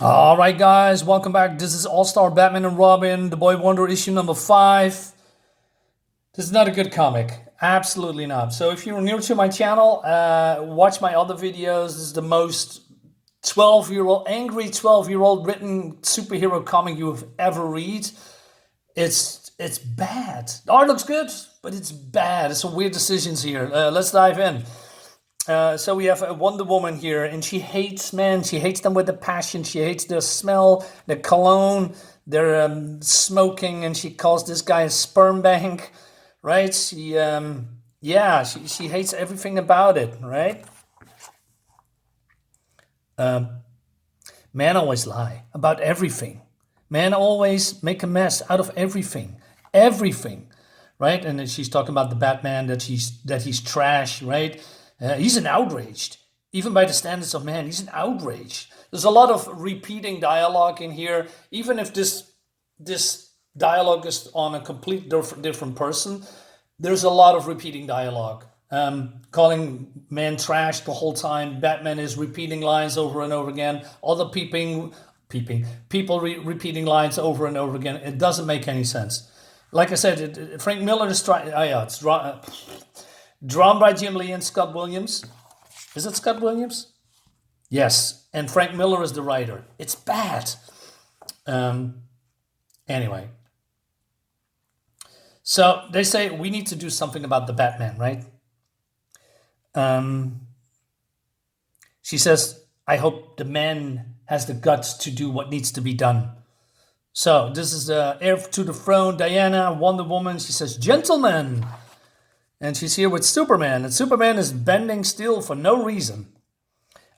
All right, guys, welcome back. This is All Star Batman and Robin, The Boy Wonder issue number 5. This is not a good comic. Absolutely not. So, if you're new to my channel, watch my other videos. This is the most 12-year-old, angry 12-year-old written superhero comic you've ever read. It's bad. The art looks good, but it's bad. There's some weird decisions here. Let's dive in. So we have a Wonder Woman here, and she hates men. She hates them with a passion. She hates their smell, their cologne, their smoking, and she calls this guy a sperm bank, right? She hates everything about it, right? Men always lie about everything. Men always make a mess out of everything, right? And then she's talking about the Batman that he's trash, right? He's an outraged, even by the standards of man. He's an outrage. There's a lot of repeating dialogue in here, even if this dialogue is on a complete different person. There's a lot of repeating dialogue. Calling man trash the whole time. Batman is repeating lines over and over again. Other people repeating lines over and over again. It doesn't make any sense. Like I said, Frank Miller is trying. Oh yeah, it's drawn by Jim Lee and Scott Williams. Is it Scott Williams? Yes. And Frank Miller is the writer. It's bad. Anyway. So they say we need to do something about the Batman, right? She says, I hope the man has the guts to do what needs to be done. So this is the heir to the throne, Diana, Wonder Woman. She says, gentlemen. And she's here with Superman, and Superman is bending still for no reason.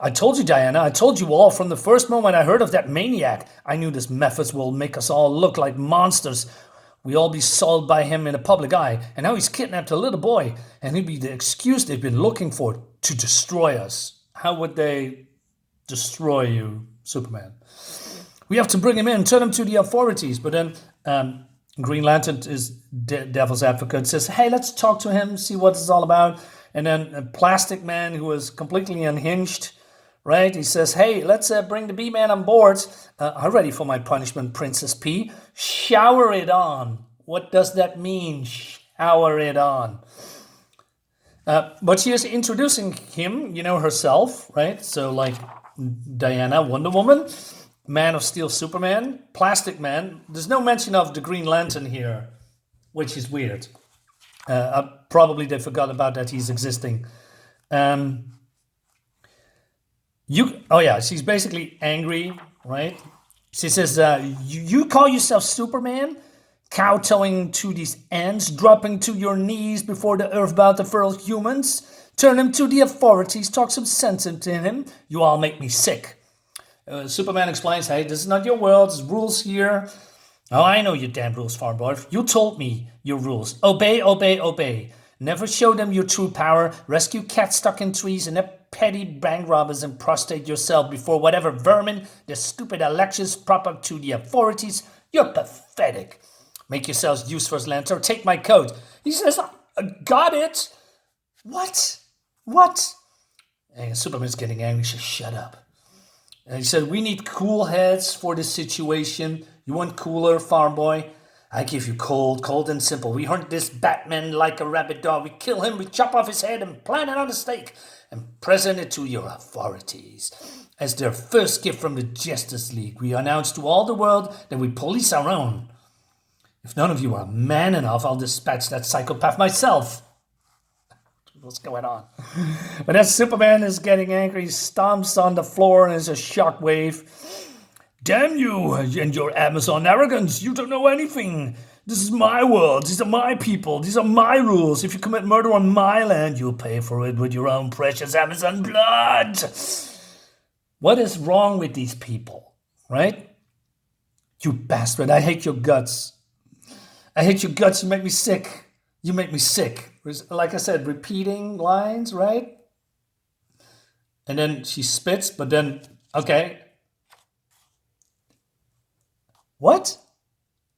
I told you, Diana, I told you all from the first moment I heard of that maniac. I knew this methods will make us all look like monsters. We'll all be sold by him in the public eye, and now he's kidnapped a little boy, and he'll be the excuse they've been looking for to destroy us. How would they destroy you, Superman? We have to bring him in, turn him to the authorities, but then Green Lantern is devil's advocate, says, hey, let's talk to him, see what it's all about. And then a Plastic Man who is completely unhinged, right? He says, hey, let's bring the B-Man on board. I'm ready for my punishment, Princess P. Shower it on. What does that mean, shower it on? But she is introducing him, herself, right? So like Diana, Wonder Woman, Man of Steel, Superman, Plastic Man. There's no mention of the Green Lantern here, which is weird. Probably they forgot about that he's existing. She's basically angry, right? She says, you call yourself Superman? Kowtowing to these ants, dropping to your knees before the earthbound of fellow humans? Turn him to the authorities, talk some sense into him. You all make me sick. Superman explains, hey, this is not your world, there's rules here. Oh, I know your damn rules, Farboy. You told me your rules. Obey, obey, obey. Never show them your true power. Rescue cats stuck in trees and petty bank robbers and prostrate yourself before whatever vermin the stupid elections prop up to the authorities. You're pathetic. Make yourselves useless, Lantern. Take my coat. He says, got it. What? And Superman's getting angry. He says, shut up. And he said, we need cool heads for this situation. You want cooler, farm boy? I give you cold and simple. We hunt this Batman like a rabid dog. We kill him, we chop off his head and plant it on a stake and present it to your authorities. As their first gift from the Justice League, we announce to all the world that we police our own. If none of you are man enough, I'll dispatch that psychopath myself. What's going on? But as Superman is getting angry, he stomps on the floor and is a shockwave. Damn you and your Amazon arrogance. You don't know anything. This is my world. These are my people. These are my rules. If you commit murder on my land, you'll pay for it with your own precious Amazon blood. What is wrong with these people, right? You bastard. I hate your guts. I hate your guts. You make me sick. You make me sick. Like I said, repeating lines, right? And then she spits, but then, okay. What?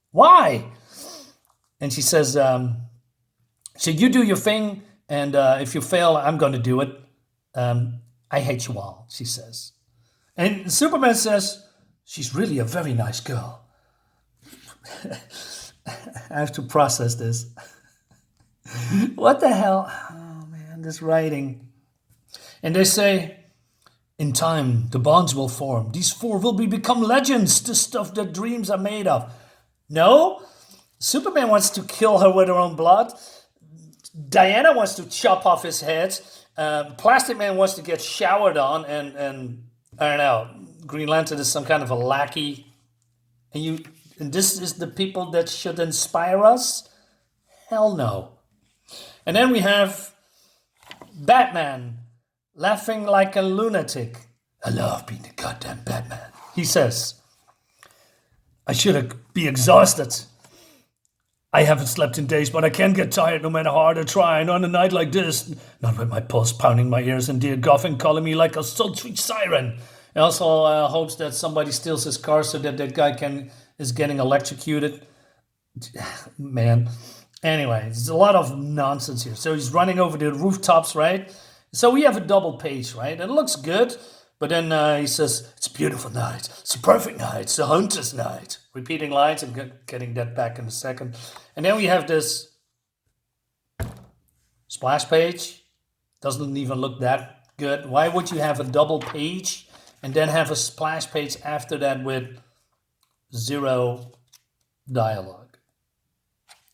Why? And she says, so you do your thing, and if you fail, I'm going to do it. I hate you all, she says. And Superman says, She's really a very nice girl. I have to process this. What the hell? Oh man, this writing. And they say, in time, the bonds will form. These four will become legends, the stuff that dreams are made of. No, Superman wants to kill her with her own blood. Diana wants to chop off his head. Plastic Man wants to get showered on, and I don't know. Green Lantern is some kind of a lackey, and this is the people that should inspire us? Hell no. And then we have Batman laughing like a lunatic. I love being the goddamn Batman. He says, I should be exhausted. I haven't slept in days, but I can't get tired no matter how hard I try. And on a night like this, not with my pulse pounding my ears and dear Goffin calling me like a sultry siren. He also hopes that somebody steals his car so that guy is getting electrocuted. Man. Anyway, there's a lot of nonsense here. So he's running over the rooftops, right? So we have a double page, right? And it looks good. But then he says, it's a beautiful night. It's a perfect night. It's a hunter's night. Repeating lines and getting that back in a second. And then we have this splash page. Doesn't even look that good. Why would you have a double page and then have a splash page after that with zero dialogue?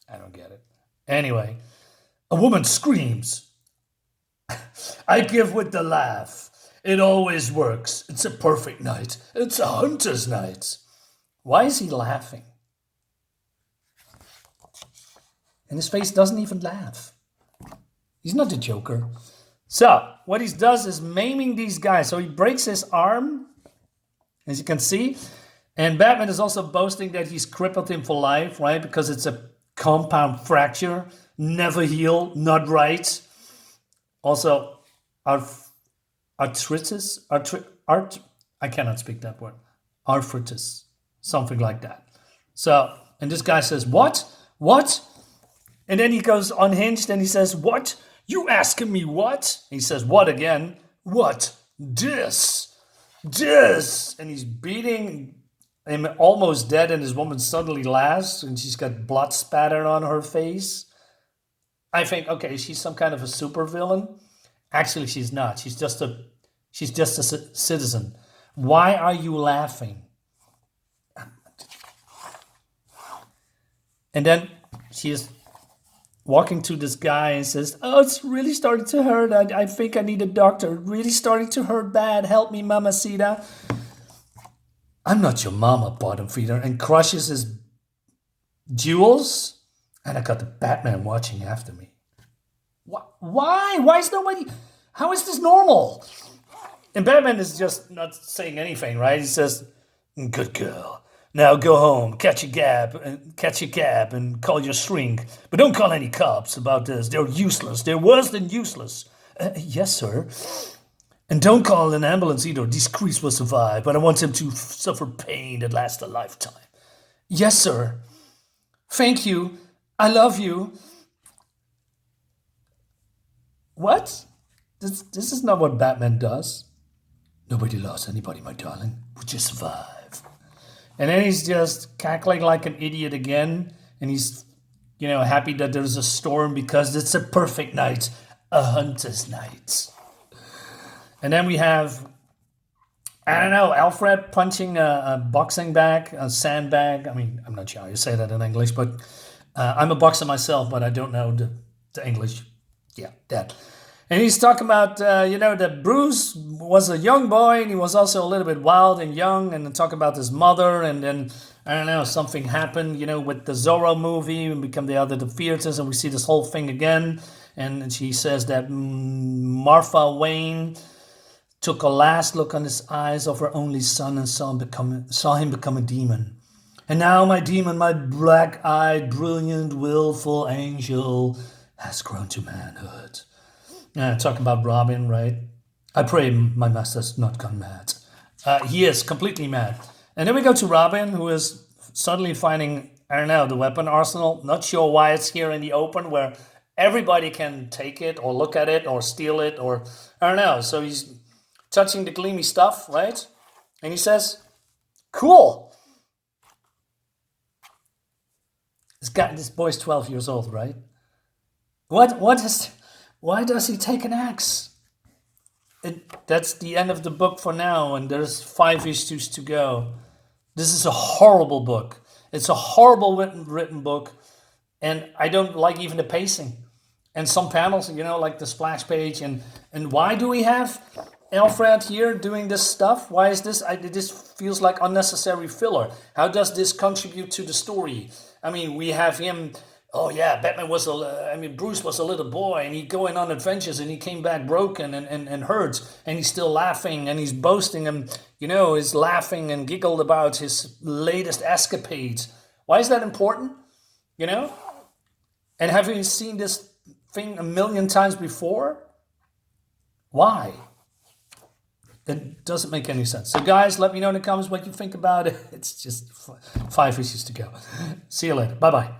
I don't get it. Anyway, a woman screams. I give with the laugh. It always works. It's a perfect night. It's a hunter's night. Why is he laughing? And his face doesn't even laugh. He's not the Joker. So, what he does is maiming these guys. So he breaks his arm, as you can see. And Batman is also boasting that he's crippled him for life, right? Because it's a compound fracture. Never heal, not right. Also, arthritis? I cannot speak that word. Arthritis. Something like that. So, and this guy says, what? What? And then he goes unhinged and he says, what? You asking me what? He says, what again? What? This. And he's beating him almost dead, and his woman suddenly laughs and she's got blood spattered on her face. I think, okay, she's some kind of a supervillain. Actually, she's not. She's just a citizen. Why are you laughing? And then she is walking to this guy and says, oh, it's really starting to hurt. I think I need a doctor. Really starting to hurt bad. Help me, mamacita. I'm not your mama, bottom feeder. And crushes his jewels. And I got the Batman watching after me. Why? Why is nobody... How is this normal? And Batman is just not saying anything, right? He says, good girl. Now go home, catch a cab, and call your shrink. But don't call any cops about this. They're useless. They're worse than useless. Yes, sir. And don't call an ambulance either. These creeps will survive, but I want them to suffer pain that lasts a lifetime. Yes, sir. Thank you. I love you. What? This is not what Batman does. Nobody lost anybody, my darling. We just survive. And then he's just cackling like an idiot again. And he's, happy that there's a storm because it's a perfect night. A hunter's night. And then we have, Alfred punching a boxing bag, a sandbag. I mean, I'm not sure how you say that in English, but I'm a boxer myself, but I don't know the English. Yeah, that. And he's talking about, that Bruce was a young boy and he was also a little bit wild and young, and talking about his mother, and then, something happened, with the Zorro movie and become the theaters, and we see this whole thing again. And she says that Martha Wayne took a last look on his eyes of her only son and saw him become a demon. And now my demon, my black-eyed, brilliant, willful angel, has grown to manhood. Talk about Robin, right? I pray my master's not gone mad. He is completely mad. And then we go to Robin, who is suddenly finding, the weapon arsenal. Not sure why it's here in the open where everybody can take it or look at it or steal it or, So he's touching the gleamy stuff, right? And he says, Cool. This boy's 12 years old, right? Why does he take an axe? That's the end of the book for now, and there's 5 issues to go. This is a horrible book. It's a horrible written book, and I don't like even the pacing. And some panels, like the splash page, and why do we have Alfred here doing this stuff? Why is this? This feels like unnecessary filler. How does this contribute to the story? I mean, we have him. Oh yeah, Bruce was a little boy, and he going on adventures, and he came back broken and hurt, and he's still laughing, and he's boasting, and he's laughing and giggled about his latest escapades. Why is that important? And have you seen this thing a million times before? Why? It doesn't make any sense. So guys, let me know in the comments what you think about it. It's just 5 issues to go. See you later. Bye-bye.